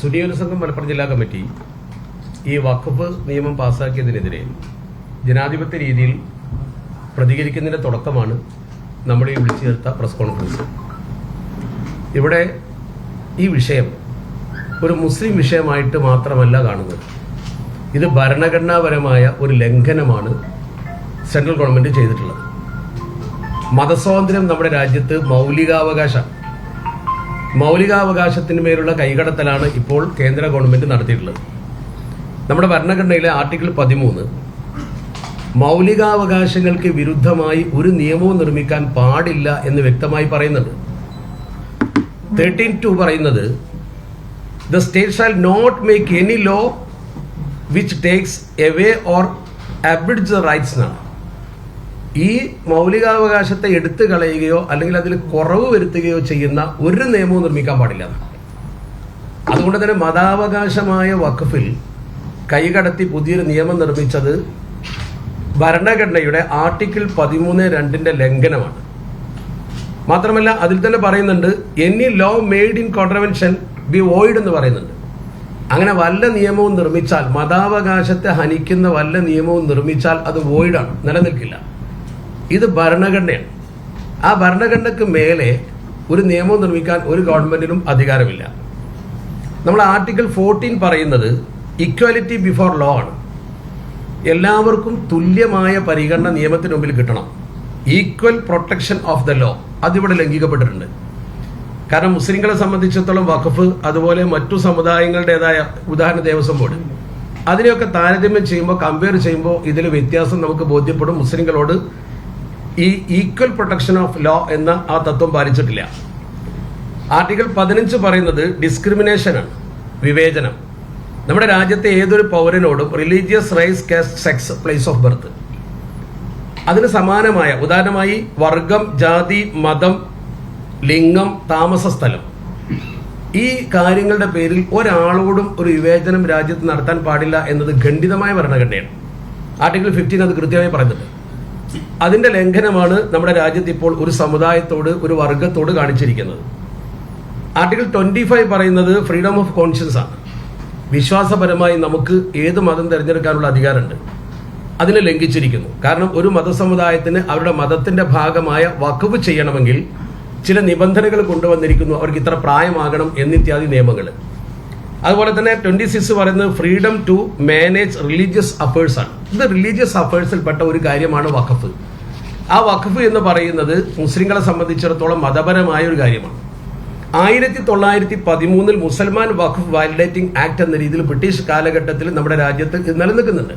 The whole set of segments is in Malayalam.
സുനിയോജന സംഘം മലപ്പുറം ജില്ലാ കമ്മിറ്റി ഈ വഖഫ് നിയമം പാസ്സാക്കിയതിനെതിരെ ജനാധിപത്യ രീതിയിൽ പ്രതികരിക്കുന്നതിന്റെ തുടക്കമാണ് നമ്മൾ ഈ വിളിച്ചു ചേർത്ത പ്രസ് കോൺഫറൻസ്. ഇവിടെ ഈ വിഷയം ഒരു മുസ്ലിം വിഷയമായിട്ട് മാത്രമല്ല കാണുന്നത്. ഇത് ഭരണഘടനാപരമായ ഒരു ലംഘനമാണ് സെൻട്രൽ ഗവൺമെന്റ് ചെയ്തിട്ടുള്ളത്. മതസ്വാതന്ത്ര്യം നമ്മുടെ രാജ്യത്ത് മൗലികാവകാശത്തിന് മേലുള്ള കൈകടത്തലാണ് ഇപ്പോൾ കേന്ദ്ര ഗവൺമെന്റ് നടത്തിയിട്ടുള്ളത്. നമ്മുടെ ഭരണഘടനയിലെ ആർട്ടിക്കിൾ 13 മൗലികാവകാശങ്ങൾക്ക് വിരുദ്ധമായി ഒരു നിയമവും നിർമ്മിക്കാൻ പാടില്ല എന്ന് വ്യക്തമായി പറയുന്നുണ്ട്. 13(2) പറയുന്നത് the state shall not make any law which takes away or abides the rights എന്നാണ്. ഈ മൗലികാവകാശത്തെ എടുത്തു കളയുകയോ അല്ലെങ്കിൽ അതിൽ കുറവ് വരുത്തുകയോ ചെയ്യുന്ന ഒരു നിയമവും നിർമ്മിക്കാൻ പാടില്ല. അതുകൊണ്ട് തന്നെ മതാവകാശമായ വഖഫിൽ കൈകടത്തി പുതിയൊരു നിയമം നിർമ്മിച്ചത് ഭരണഘടനയുടെ ആർട്ടിക്കിൾ 13(2) ലംഘനമാണ്. മാത്രമല്ല അതിൽ തന്നെ പറയുന്നുണ്ട് any law made in contravention be void എന്ന് പറയുന്നുണ്ട്. അങ്ങനെ വല്ല നിയമവും നിർമ്മിച്ചാൽ, മതാവകാശത്തെ ഹനിക്കുന്ന വല്ല നിയമവും നിർമ്മിച്ചാൽ അത് വോയിഡാണ്, നിലനിൽക്കില്ല. ഇത് ഭരണഘടനയാണ്. ആ ഭരണഘടനയ്ക്ക് മേലെ ഒരു നിയമം നിർമ്മിക്കാൻ ഒരു ഗവൺമെന്റിനും അധികാരമില്ല. നമ്മൾ ആർട്ടിക്കിൾ 14 പറയുന്നത് ഇക്വാലിറ്റി ബിഫോർ ലോ ആണ്. എല്ലാവർക്കും തുല്യമായ പരിഗണന നിയമത്തിന് മുമ്പിൽ കിട്ടണം. Equal protection of the law അതിവിടെ ലംഘിക്കപ്പെട്ടിട്ടുണ്ട്. കാരണം മുസ്ലിങ്ങളെ സംബന്ധിച്ചിടത്തോളം വഖഫ്, അതുപോലെ മറ്റു സമുദായങ്ങളുടേതായ ഉദാഹരണ ദേവസ്വം ബോർഡ്, അതിനെയൊക്കെ താരതമ്യം ചെയ്യുമ്പോൾ, കമ്പയർ ചെയ്യുമ്പോൾ ഇതിൽ വ്യത്യാസം നമുക്ക് ബോധ്യപ്പെടും. മുസ്ലിങ്ങളോട് ഈ ഈക്വൽ പ്രൊട്ടക്ഷൻ ഓഫ് ലോ എന്ന ആ തത്വം പാലിച്ചിട്ടില്ല. ആർട്ടിക്കിൾ 15 പറയുന്നത് ഡിസ്ക്രിമിനേഷനാണ്, വിവേചനം. നമ്മുടെ രാജ്യത്തെ ഏതൊരു പൗരനോടും religious, race, caste, sex, place of birth, അതിന് സമാനമായ, ഉദാഹരണമായി വർഗം, ജാതി, മതം, ലിംഗം, താമസ സ്ഥലം, ഈ കാര്യങ്ങളുടെ പേരിൽ ഒരാളോടും ഒരു വിവേചനം രാജ്യത്ത് നടത്താൻ പാടില്ല എന്നത് ഖണ്ഡിതമായ ഭരണഘടനയാണ്. ആർട്ടിക്കിൾ 15 അത് കൃത്യമായി പറയുന്നുണ്ട്. അതിന്റെ ലംഘനമാണ് നമ്മുടെ രാജ്യത്ത് ഇപ്പോൾ ഒരു സമുദായത്തോട്, ഒരു വർഗത്തോട് കാണിച്ചിരിക്കുന്നത്. ആർട്ടിക്കിൾ 25 പറയുന്നത് ഫ്രീഡം ഓഫ് കോൺഷ്യൻസ് ആണ്. വിശ്വാസപരമായി നമുക്ക് ഏത് മതം തിരഞ്ഞെടുക്കാനുള്ള അധികാരമുണ്ട്. അതിനെ ലംഘിച്ചിരിക്കുന്നു. കാരണം ഒരു മതസമുദായത്തിന് അവരുടെ മതത്തിന്റെ ഭാഗമായ വഖഫ് ചെയ്യണമെങ്കിൽ ചില നിബന്ധനകൾ കൊണ്ടുവന്നിരിക്കുന്നു. അവർക്ക് ഇത്ര പ്രായമാകണം എന്നിത്യാദി നിയമങ്ങൾ. അതുപോലെ തന്നെ 26 പറയുന്നത് freedom to manage religious affairs ആണ്. ഇത് റിലീജിയസ് അഫേഴ്സിൽപ്പെട്ട ഒരു കാര്യമാണ് വഖഫ്. ആ വഖഫ് എന്ന് പറയുന്നത് മുസ്ലിങ്ങളെ സംബന്ധിച്ചിടത്തോളം മതപരമായ ഒരു കാര്യമാണ്. 1913 മുസൽമാൻ വഖഫ് വയലേറ്റിംഗ് ആക്ട് എന്ന രീതിയിൽ ബ്രിട്ടീഷ് കാലഘട്ടത്തിൽ നമ്മുടെ രാജ്യത്ത് നിലനിൽക്കുന്നുണ്ട്.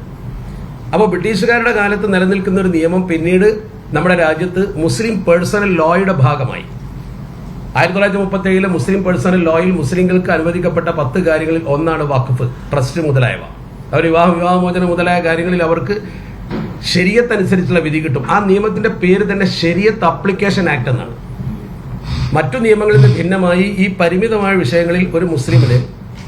അപ്പോൾ ബ്രിട്ടീഷുകാരുടെ കാലത്ത് നിലനിൽക്കുന്ന ഒരു നിയമം പിന്നീട് നമ്മുടെ രാജ്യത്ത് മുസ്ലിം പേഴ്സണൽ ലോയുടെ ഭാഗമായി. 1937 മുസ്ലിം പേഴ്സണൽ ലോയിൽ മുസ്ലിങ്ങൾക്ക് അനുവദിക്കപ്പെട്ട 10 കാര്യങ്ങളിൽ ഒന്നാണ് വഖഫ്, ട്രസ്റ്റ് മുതലായവ. അവർ വിവാഹമോചനം മുതലായ കാര്യങ്ങളിൽ അവർക്ക് ശരീഅത്ത് അനുസരിച്ചുള്ള വിധി കിട്ടും. ആ നിയമത്തിന്റെ പേര് തന്നെ ശരീഅത്ത് അപ്ലിക്കേഷൻ ആക്ട് എന്നാണ്. മറ്റു നിയമങ്ങളിൽ നിന്ന് ഭിന്നമായി ഈ പരിമിതമായ വിഷയങ്ങളിൽ ഒരു മുസ്ലിമിന്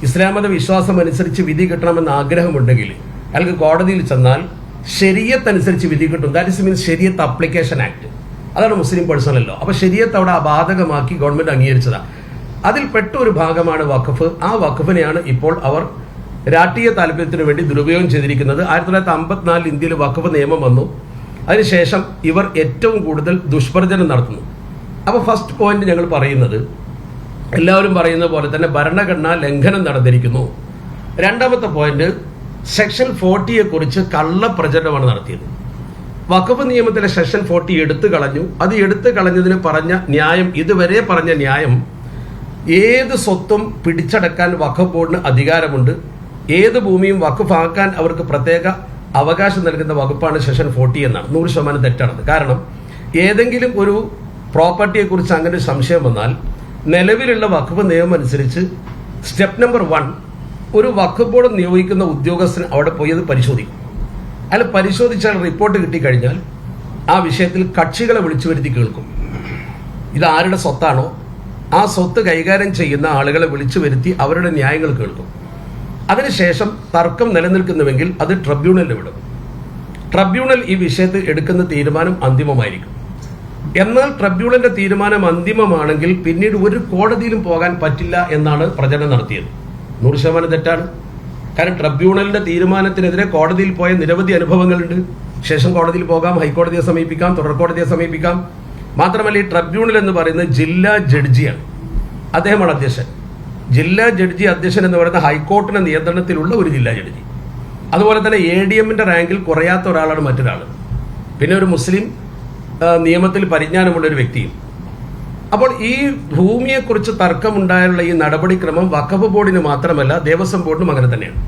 ഇസ്ലാം മത വിശ്വാസം അനുസരിച്ച് വിധി കിട്ടണമെന്ന് ആഗ്രഹമുണ്ടെങ്കിൽ അയാൾക്ക് കോടതിയിൽ ചെന്നാൽ ശരീഅത്ത് അനുസരിച്ച് വിധി കിട്ടും. That is means Shariat application act. അതാണ് മുസ്ലിം പേഴ്സണൽ ലോ. അപ്പൊ ശരീഅത്ത് അവിടെ അബാധകമാക്കി ഗവൺമെന്റ് അംഗീകരിച്ചതാണ്. അതിൽപ്പെട്ട ഒരു ഭാഗമാണ് വഖഫ്. ആ വഖഫിനെയാണ് ഇപ്പോൾ അവർ രാഷ്ട്രീയ താല്പര്യത്തിന് വേണ്ടി ദുരുപയോഗം ചെയ്തിരിക്കുന്നത്. 1954 ഇന്ത്യയിൽ വഖഫ് നിയമം വന്നു. അതിനുശേഷം ഇവർ ഏറ്റവും കൂടുതൽ ദുഷ്പ്രചരണം നടത്തുന്നു. അപ്പോൾ ഫസ്റ്റ് പോയിന്റ് ഞങ്ങൾ പറയുന്നത്, എല്ലാവരും പറയുന്ന പോലെ തന്നെ ഭരണഘടനാ ലംഘനം നടന്നിരിക്കുന്നു. രണ്ടാമത്തെ പോയിന്റ്, സെക്ഷൻ 40 കുറിച്ച് കള്ളപ്രചരണമാണ് നടത്തിയത്. വഖഫ് നിയമത്തിലെ സെക്ഷൻ 40 എടുത്തു കളഞ്ഞു. അത് എടുത്തു കളഞ്ഞതിന് പറഞ്ഞ ന്യായം, ഇതുവരെ പറഞ്ഞ ന്യായം, ഏത് സ്വത്തും പിടിച്ചടക്കാൻ വഖഫ് ബോർഡിന് അധികാരമുണ്ട്, ഏത് ഭൂമിയും വഖഫാക്കാൻ അവർക്ക് പ്രത്യേക അവകാശം നൽകുന്ന വകുപ്പാണ് സെക്ഷൻ 40 എന്നാണ്. 100% തെറ്റാണത്. കാരണം ഏതെങ്കിലും ഒരു പ്രോപ്പർട്ടിയെ കുറിച്ച് അങ്ങനെ ഒരു സംശയം വന്നാൽ നിലവിലുള്ള വഖഫ് നിയമം അനുസരിച്ച് സ്റ്റെപ്പ് നമ്പർ 1, ഒരു വഖഫ് ബോർഡ് നിയോഗിക്കുന്ന ഉദ്യോഗസ്ഥൻ അവിടെ പോയി അത് പരിശോധിക്കും. അയാൾ പരിശോധിച്ചാൽ റിപ്പോർട്ട് കിട്ടിക്കഴിഞ്ഞാൽ ആ വിഷയത്തിൽ കക്ഷികളെ വിളിച്ചു വരുത്തി കേൾക്കും. ഇത് ആരുടെ സ്വത്താണോ ആ സ്വത്ത് കൈകാര്യം ചെയ്യുന്ന ആളുകളെ വിളിച്ചു വരുത്തി അവരുടെ ന്യായങ്ങൾ കേൾക്കും. അതിനുശേഷം തർക്കം നിലനിൽക്കുന്നുവെങ്കിൽ അത് ട്രിബ്യൂണലിൽ വിടും. ട്രിബ്യൂണൽ ഈ വിഷയത്തിൽ എടുക്കുന്ന തീരുമാനം അന്തിമമായിരിക്കും. എന്നാൽ ട്രിബ്യൂണലിന്റെ തീരുമാനം അന്തിമമാണെങ്കിൽ പിന്നീട് ഒരു കോടതിയിലും പോകാൻ പറ്റില്ല എന്നാണ് പ്രചരണം നടത്തിയത്. 100% തെറ്റാണ്. കാരണം ട്രിബ്യൂണലിന്റെ തീരുമാനത്തിനെതിരെ കോടതിയിൽ പോയ നിരവധി അനുഭവങ്ങളുണ്ട്. ശേഷം കോടതിയിൽ പോകാം, ഹൈക്കോടതിയെ സമീപിക്കാം, തുടർ കോടതിയെ സമീപിക്കാം. മാത്രമല്ല, ഈ ട്രിബ്യൂണൽ എന്ന് പറയുന്നത് ജില്ലാ ജഡ്ജിയാണ്, അദ്ദേഹമാണ് അധ്യക്ഷൻ. ജില്ലാ ജഡ്ജി അധ്യക്ഷൻ എന്ന് പറയുന്ന ഹൈക്കോടതിയുടെ നിയന്ത്രണത്തിലുള്ള ഒരു ജില്ലാ ജഡ്ജി. അതുപോലെ തന്നെ ADMന്റെ റാങ്കിൽ കുറയാത്ത ഒരാളാണ് മറ്റൊരാൾ. പിന്നെ ഒരു മുസ്ലിം നിയമത്തിൽ പരിജ്ഞാനമുള്ള ഒരു വ്യക്തിയും. അപ്പോൾ ഈ ഭൂമിയെക്കുറിച്ച് തർക്കമുണ്ടായുള്ള ഈ നടപടിക്രമം വഖഫ് ബോർഡിന് മാത്രമല്ല ദേവസ്വം ബോർഡിനും അങ്ങനെ തന്നെയാണ്.